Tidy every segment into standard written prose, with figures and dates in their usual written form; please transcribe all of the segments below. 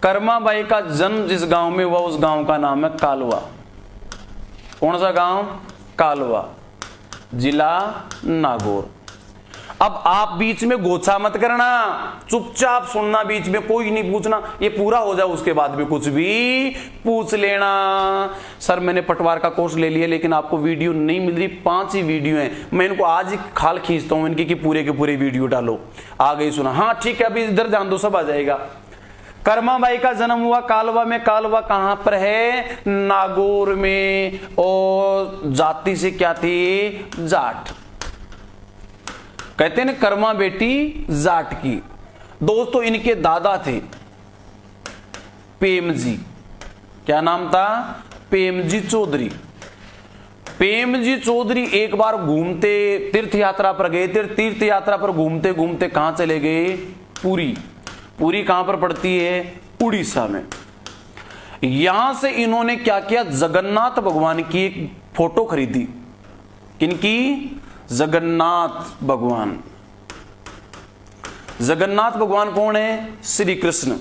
कर्माबाई का जन्म जिस गांव में हुआ उस गांव का नाम है कालवा। कौन सा गांव? कालवा, जिला नागौर। अब आप बीच में गोछा मत करना, चुपचाप सुनना, बीच में कोई नहीं पूछना। ये पूरा हो जाए उसके बाद भी कुछ भी पूछ लेना। सर मैंने पटवार का कोर्स ले लिया लेकिन आपको वीडियो नहीं मिल रही, 5 ही वीडियो हैं, मैं इनको आज ही खाल खींचता हूं इनकी कि पूरे के पूरे वीडियो डालो। आ गई सुना? हाँ ठीक है, अभी इधर जान दो, सब आ जाएगा। कर्माबाई का जन्म हुआ कालवा में। कालवा कहां पर है? नागौर में। और जाति से क्या थी? जाट। कहते हैं ना कर्मा बेटी जाट की। दोस्तों इनके दादा थे पेमजी। क्या नाम था? पेमजी चौधरी। पेमजी चौधरी एक बार घूमते तीर्थ यात्रा पर गए थे। तीर्थ यात्रा पर घूमते घूमते कहां चले गए? पुरी। पुरी कहां पर पड़ती है? उड़ीसा में। यहां से इन्होंने क्या किया? जगन्नाथ भगवान की एक फोटो खरीदी। किनकी? जगन्नाथ भगवान। जगन्नाथ भगवान कौन है? श्री कृष्ण।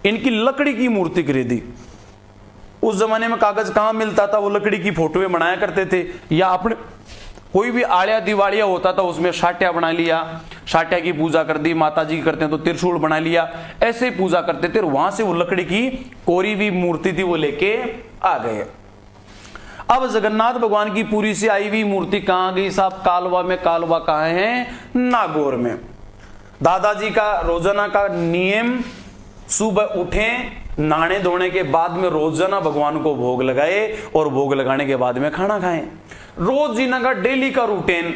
इनकी लकड़ी की मूर्ति खरीदी। उस जमाने में कागज कहां मिलता था? वो लकड़ी की फोटोएं बनाया करते थे, या अपने कोई भी आड़िया दिवालिया होता था उसमें साट्या बना लिया, साट्या की पूजा कर दी। माता जी करते हैं तो त्रिशूल बना लिया, ऐसे पूजा करते थे। वहां से वो लकड़ी की कोरी हुई मूर्ति थी वो लेके आ गए। अब जगन्नाथ भगवान की पूरी से आई हुई मूर्ति कहां गई साहब? कालवा में। कालवा कहां है? नागौर में। दादाजी का रोजाना का नियम, सुबह उठे, नहाने धोने के बाद में रोजाना भगवान को भोग लगाए और भोग लगाने के बाद में खाना खाएं। रोज इनका डेली का रूटीन।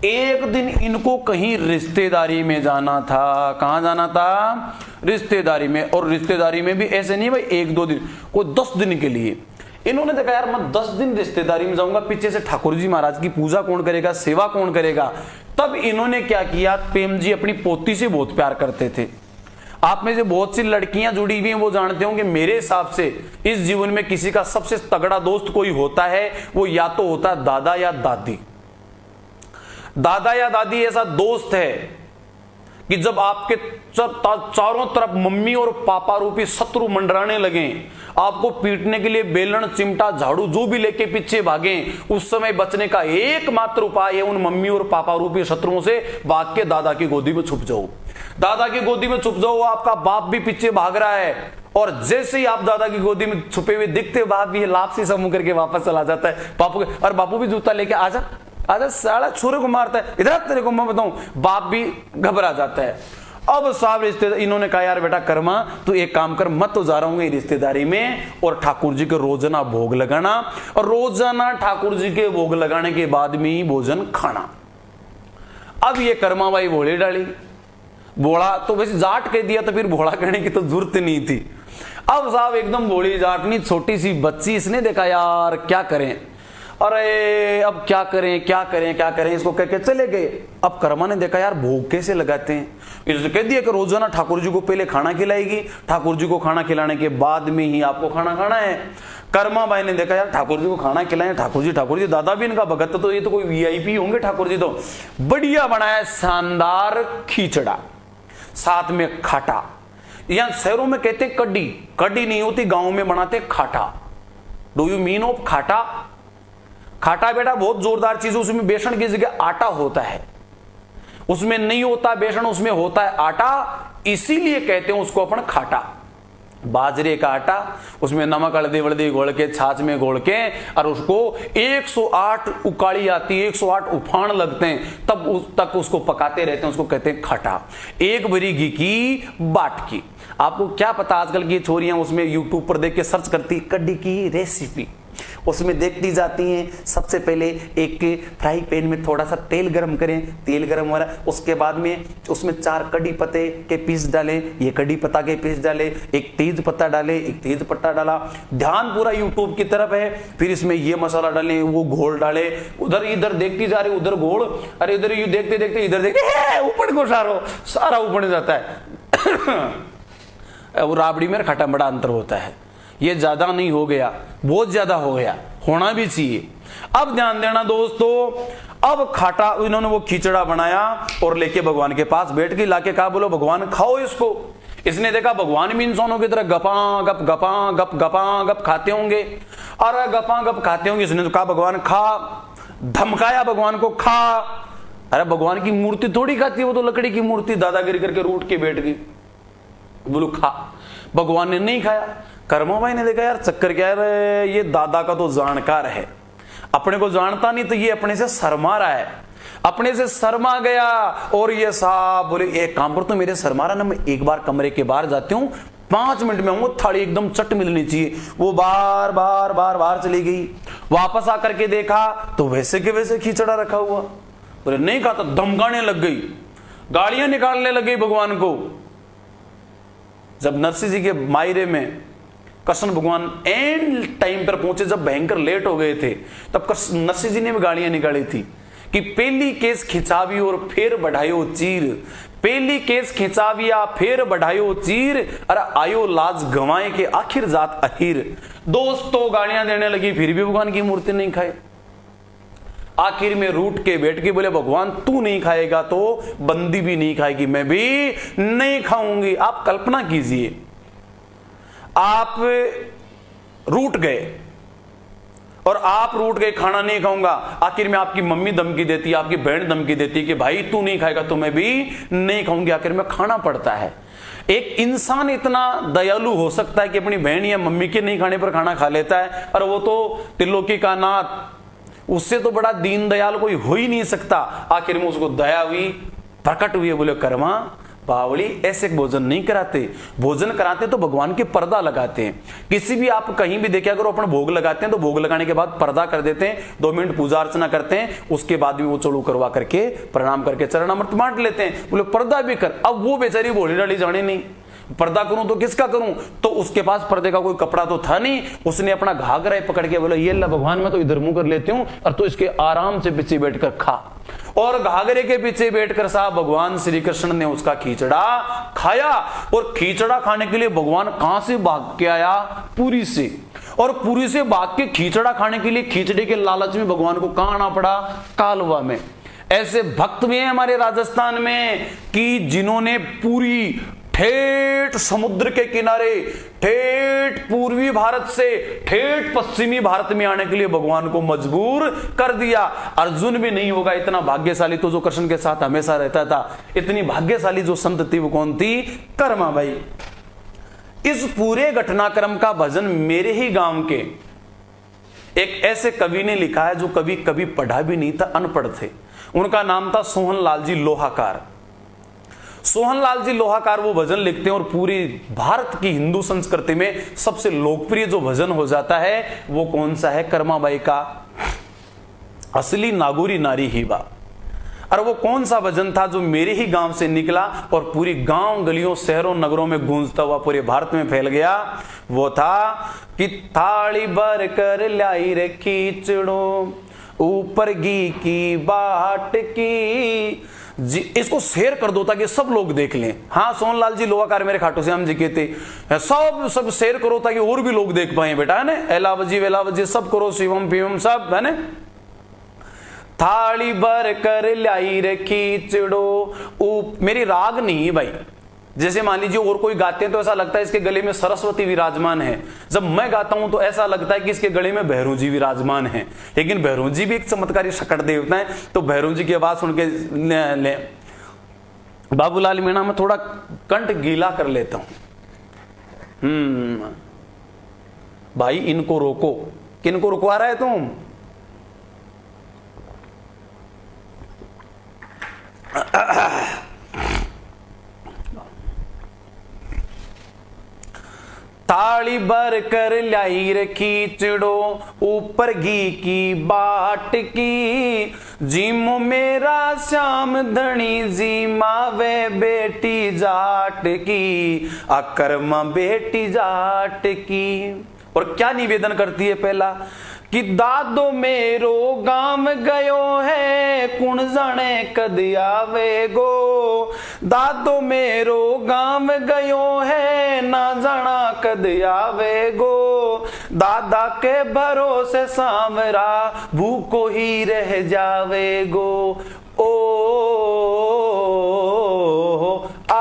एक दिन इनको कहीं रिश्तेदारी में जाना था। कहां जाना था? रिश्तेदारी में। और रिश्तेदारी में भी ऐसे नहीं भाई 1-2 दिन, कोई 10 दिन के लिए। इन्होंने देखा यार मैं 10 दिन रिश्तेदारी में जाऊंगा, पीछे से ठाकुर जी महाराज की पूजा कौन करेगा, सेवा कौन करेगा। तब इन्होंने क्या किया? प्रेम जी अपनी पोती से बहुत प्यार करते थे। आप में से बहुत सी लड़कियां जुड़ी हुई हैं, वो जानते होंगे। मेरे हिसाब से इस जीवन में किसी का सबसे तगड़ा दोस्त कोई होता है, वो या तो होता है दादा या दादी। दादा या दादी ऐसा दोस्त है कि जब आपके चारों तरफ मम्मी और पापा रूपी शत्रु मंडराने लगे, आपको पीटने के लिए बेलन, चिमटा, झाड़ू जो भी लेके पीछे भागे, उस समय बचने का एकमात्र उपाय है उन मम्मी और पापा रूपी शत्रुओं से भाग के दादा की गोदी में छुप जाओ। दादा की गोदी में छुप जाओ, आपका बाप भी पीछे भाग रहा है, और जैसे ही आप दादा की गोदी में छुपे हुए दिखते, बाप भी लाभ से समूह करके वापस चला जाता है बापू के। और बापू भी जूता लेके आजा आजा, साला छोरे को मारता है, इधर तेरे को मैं बताऊं। बाप भी घबरा जाता है। अब साहब रिश्तेदार इन्होंने कहा यार बेटा कर्मा तू एक काम कर, मत तो जा रहा हूं रिश्तेदारी में, और ठाकुर जी के रोजाना भोग लगाना, और रोजाना ठाकुर जी के भोग लगाने के बाद में ही भोजन खाना। अब ये कर्माबाई भोले डाली। भोला तो वैसे जाट कह दिया तो फिर भोला कहने की तो जरूरत नहीं थी। अब साहब एकदम भोली जाटनी छोटी सी बच्ची, इसने देखा यार क्या करें, अरे अब क्या करें क्या करें क्या करें, इसको कह के चले गए। अब कर्मा ने देखा यार भोग कैसे लगाते हैं, इसने कह दिया कि रोजाना ठाकुर जी को पहले खाना खिलाएगी, ठाकुर जी को खाना खिलाने के बाद में ही आपको खाना खाना है। कर्मा बाई ने देखा यार ठाकुर जी को खाना खिलाएं, ठाकुर जी दादा भी इनका भगत, तो ये तो कोई वीआईपी होंगे ठाकुर जी। तो बढ़िया बनाया शानदार खिचड़ा, साथ में खाटा। यहां शहरों में कहते कड्डी, कड्डी नहीं होती, गांव में बनाते खाटा। डू यू मीन ऑफ खाटा? खाटा बेटा बहुत जोरदार चीज, उसमें बेसन की जगह आटा होता है, उसमें नहीं होता बेसन, उसमें होता है आटा, इसीलिए कहते हैं उसको अपन खाटा। बाजरे का आटा, उसमें नमक हल्दी वल्दी घोल के, छाछ में घोल के, और उसको 108 उकाड़ी आती है, 108 उफान लगते हैं, तब तक उसको पकाते रहते हैं, उसको कहते हैं खाटा। एक भरी घी की बाट की। आपको क्या पता आजकल की छोरियां उसमें यूट्यूब पर देख के सर्च करती कड्डी की रेसिपी, उसमें देखती जाती हैं। सबसे पहले एक फ्राई पैन में थोड़ा सा तेल गरम करें, तेल गरम हो रहा है, उसके बाद में उसमें 4 कड़ी पत्ते के पीस डालें, ये कड़ी पत्ता के पीस डाले, एक तेज पत्ता डाले, एक तेज पत्ता डाला, ध्यान पूरा यूट्यूब की तरफ है। फिर इसमें ये मसाला डालें, वो घोल डाले, उधर इधर देखती जा रही, उधर घोल, अरे इधर यू देखते देखते इधर देखते ऊपर को सारा ऊपर जाता है। वो राबड़ी में खट्टा बड़ा अंतर होता है, ये ज्यादा नहीं हो गया, बहुत ज्यादा हो गया, होना भी चाहिए। अब ध्यान देना दोस्तों, अब खाटा इन्होंने वो खिचड़ा बनाया और लेके भगवान के पास बैठ के लाके कहा बोलो भगवान खाओ इसको। इसने देखा भगवान भी इंसानों की तरह गपा गप खाते होंगे, और गपा गप खाते होंगे। इसने तो कहा भगवान खा, धमकाया भगवान को खा। अरे भगवान की मूर्ति थोड़ी खाती है, वो तो लकड़ी की मूर्ति, दादागिरी करके रूठ के बैठ गई, बोलो खा। भगवान ने नहीं खाया। कर्मा भाई ने देखा यार चक्कर क्या है, ये दादा का तो जानकार है, अपने को जानता नहीं, तो ये अपने से शर्मा रहा है, अपने से शर्मा गया। और ये साहब बोले एक काम पर, तो मेरे शर्मा रहा ना, मैं एक बार कमरे के बाहर जाती हूँ, 5 मिनट में आऊंगा, थाली एकदम चट मिलनी चाहिए। वो बार बार बार बार चली गई। वापस आकर के देखा तो वैसे के वैसे खिचड़ा रखा हुआ। बोले नहीं खाता, धमकाने लग गई, गालियां निकालने लगी भगवान को। जब नरसिंह जी के मायरे में कृष्ण भगवान एंड टाइम पर पहुंचे, जब भयंकर लेट हो गए थे, तब नरसिंह जी ने भी गालियां निकाली थी कि पहली केस खिंचावी और फिर बढ़ायो चीर, पहली केस खिंचाविया फिर बढ़ायो चीर, अरे आयो लाज गंवाए के आखिर जात अहीर। दोस्तों गालियां देने लगी, फिर भी भगवान की मूर्ति नहीं खाए। आखिर में रूठ के बैठ के बोले भगवान तू नहीं खाएगा तो बंदी भी नहीं खाएगी, मैं भी नहीं खाऊंगी। आप कल्पना कीजिए, आप रूठ गए और आप रूठ गए, खाना नहीं खाऊंगा। आखिर में आपकी मम्मी धमकी देती है, आपकी बहन धमकी देती है कि भाई तू नहीं खाएगा तो मैं भी नहीं खाऊंगी। आखिर में खाना पड़ता है। एक इंसान इतना दयालु हो सकता है कि अपनी बहन या मम्मी के नहीं खाने पर खाना खा लेता है, और वो तो त्रिलोकी का नाथ, उससे तो बड़ा दीन दयाल कोई हो ही नहीं सकता। आखिर में उसको दया हुई, प्रकट हुई, बोले कर्मा बावली ऐसे भोजन नहीं कराते, भोजन कराते तो भगवान के पर्दा लगाते हैं। किसी भी आप कहीं भी देखे, अगर अपन भोग लगाते हैं तो भोग लगाने के बाद पर्दा कर देते हैं, 2 मिनट पूजा अर्चना करते हैं, उसके बाद भी वो चढ़ू करवा करके प्रणाम करके चरणामृत बांट लेते हैं। बोले पर्दा भी कर। अब वो बेचारी भोली डाली जाने नहीं, पर्दा करूं तो किसका करूं, तो उसके पास पर्दे का कोई कपड़ा तो था नहीं। उसने अपना घाघरा पकड़ के बोला ये ला भगवान मैं तो इधर मुंह कर लेती हूं, और तो इसके आराम से पीछे बैठकर खा। और घाघरे के पीछे बैठकर साहब भगवान श्री कृष्ण ने उसका खिचड़ा खाया। और खिचड़ा खाने के लिए भगवान कहां से भाग के आया, पुरी से, और पुरी से भाग के खिचड़ा खाने के लिए खिचड़े के लालच में भगवान को कहां आना पड़ा, कालवा में। ऐसे भक्त भी हैं हमारे राजस्थान में कि जिन्होंने पूरी ठेठ समुद्र के किनारे, ठेठ पूर्वी भारत से ठेठ पश्चिमी भारत में आने के लिए भगवान को मजबूर कर दिया। अर्जुन भी नहीं होगा इतना भाग्यशाली तो जो कृष्ण के साथ हमेशा रहता था। इतनी भाग्यशाली जो संत थी वो कौन थी, कर्मा भाई। इस पूरे घटनाक्रम का भजन मेरे ही गांव के एक ऐसे कवि ने लिखा है जो कभी कभी पढ़ा भी नहीं था, अनपढ़ थे। उनका नाम था सोहन लाल जी लोहाकार। सोहन लाल जी लोहाकार वो भजन लिखते हैं, और पूरी भारत की हिंदू संस्कृति में सबसे लोकप्रिय जो भजन हो जाता है वो कौन सा है, कर्माबाई का असली नागौरी नारी ही बा। और वो कौन सा भजन था जो मेरे ही गांव से निकला और पूरी गांव गलियों शहरों नगरों में गूंजता हुआ पूरे भारत में फैल गया। वो था कि थाली भर कर लाई रे खींचड़ो, ऊपर घी की बाट की जी। इसको शेयर कर दो ताकि सब लोग देख लें। हाँ, सोहनलाल जी लोहाकार मेरे खाटू श्याम जी के थे। सब शेयर करो ताकि और भी लोग देख पाए बेटा, है ना। एलावजी वेलावजी सब करो, शिवम पीवम सब, है ना। थाली भर कर लाई रे खींचड़ो, मेरी राग नहीं है भाई। जैसे मान लीजिए और कोई गाते हैं तो ऐसा लगता है इसके गले में सरस्वती विराजमान है। जब मैं गाता हूं तो ऐसा लगता है कि इसके गले में भैरू जी विराजमान है। लेकिन भैरू जी भी एक चमत्कारी शकट देवता है। तो भैरू जी की आवाज सुन के ले बाबूलाल मीणा में थोड़ा कंठ गीला कर लेता हूं। भाई इनको रोको। किनको रुकवा रहा है तुम? थाली भर कर लाई रे खींचड़ो, ऊपर घी की बाट की, जीमो मेरा श्याम धनी जी मावे बेटी जाट की, अकर्मा बेटी जाट की। और क्या निवेदन करती है पहला कि दादो मेरो गांव गयो है, कुण जाने कद आवेगो। दादो मेरो गांव गयो है, ना जाना कद आवेगो। दादा के भरोसे सामरा भूखो ही रह जावेगो। ओ आ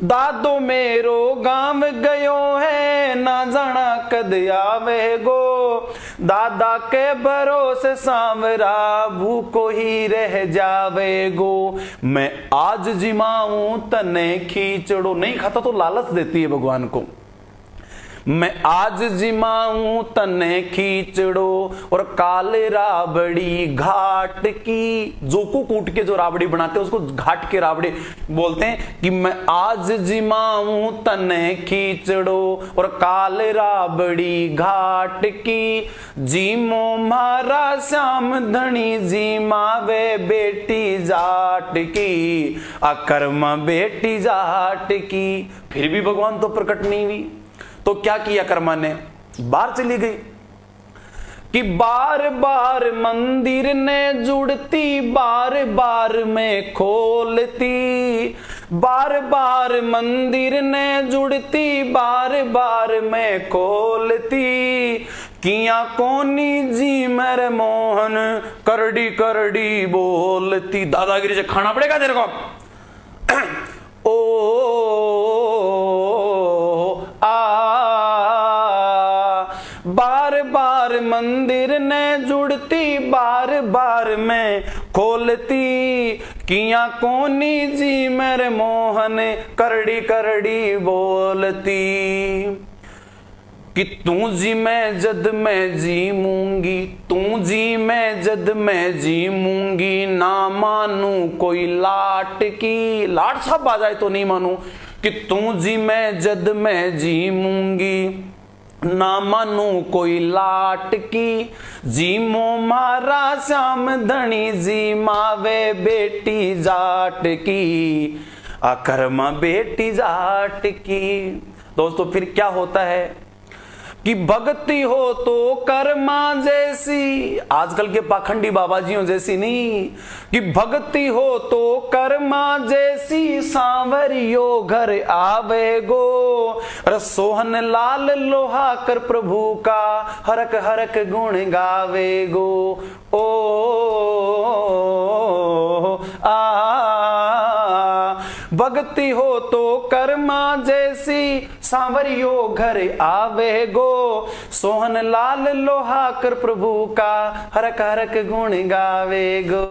दादो मेरो गांव गयो है, ना जाना कद आवे गो। दादा के भरोसे सांवरा भूखो ही रह जावे गो। मैं आज जिमाऊं तने खींचड़ो, नहीं खाता तो लालच देती है भगवान को। मैं आज जिमाऊं तने खींचड़ो, और काले राबड़ी घाट की, जो को कूट के जो राबड़ी बनाते हैं उसको घाट के राबड़ी बोलते हैं, कि मैं आज जिमाऊं तने खींचड़ो, और काले राबड़ी घाट की। जीमो मारा श्याम धनी, जीमावे बेटी जाट की, अकर्मा बेटी जाट की। फिर भी भगवान तो प्रकट नहीं हुई, तो क्या किया कर्मा ने, बाहर चली गई। कि बार बार मंदिर ने जुड़ती, बार बार में खोलती। बार बार मंदिर ने जुड़ती, बार बार में खोलती। किया कोनी जी मेरे मोहन, करड़ी करड़ी बोलती। दादागिरी से खाना पड़ेगा तेरे को। बार बार मंदिर ने जुड़ती, बार बार में खोलती। किया कोनी जी मेरे मोहन, करड़ी करड़ी बोलती। कि तू जी मैं जद मैं जी मूंगी, तू जी मैं जद मैं जी मूंगी। ना मानू कोई लाट की, लाट साहब आ जाए तो नहीं मानू। कि तू जी मैं जद मैं जी मूंगी, ना मानू कोई लाट की। जीमो मारा श्याम धनी, जी मावे बेटी जाट की, अकर्मा बेटी जाट की। दोस्तों फिर क्या होता है कि भक्ति हो तो कर्मा जैसी, आजकल के पाखंडी बाबाजियों जैसी नहीं, कि भक्ति हो तो कर्मा जैसी। सांवरियो घर आवे गो, अरे सोहन लाल लोहा कर प्रभु का, हरक हरक गुण गावे गो। ओ भक्ति हो तो कर्मा जैसी, सांवरियो घर आवे गो। सोहन लाल लोहा कर प्रभु का, हरक हरक गुण गावे गो।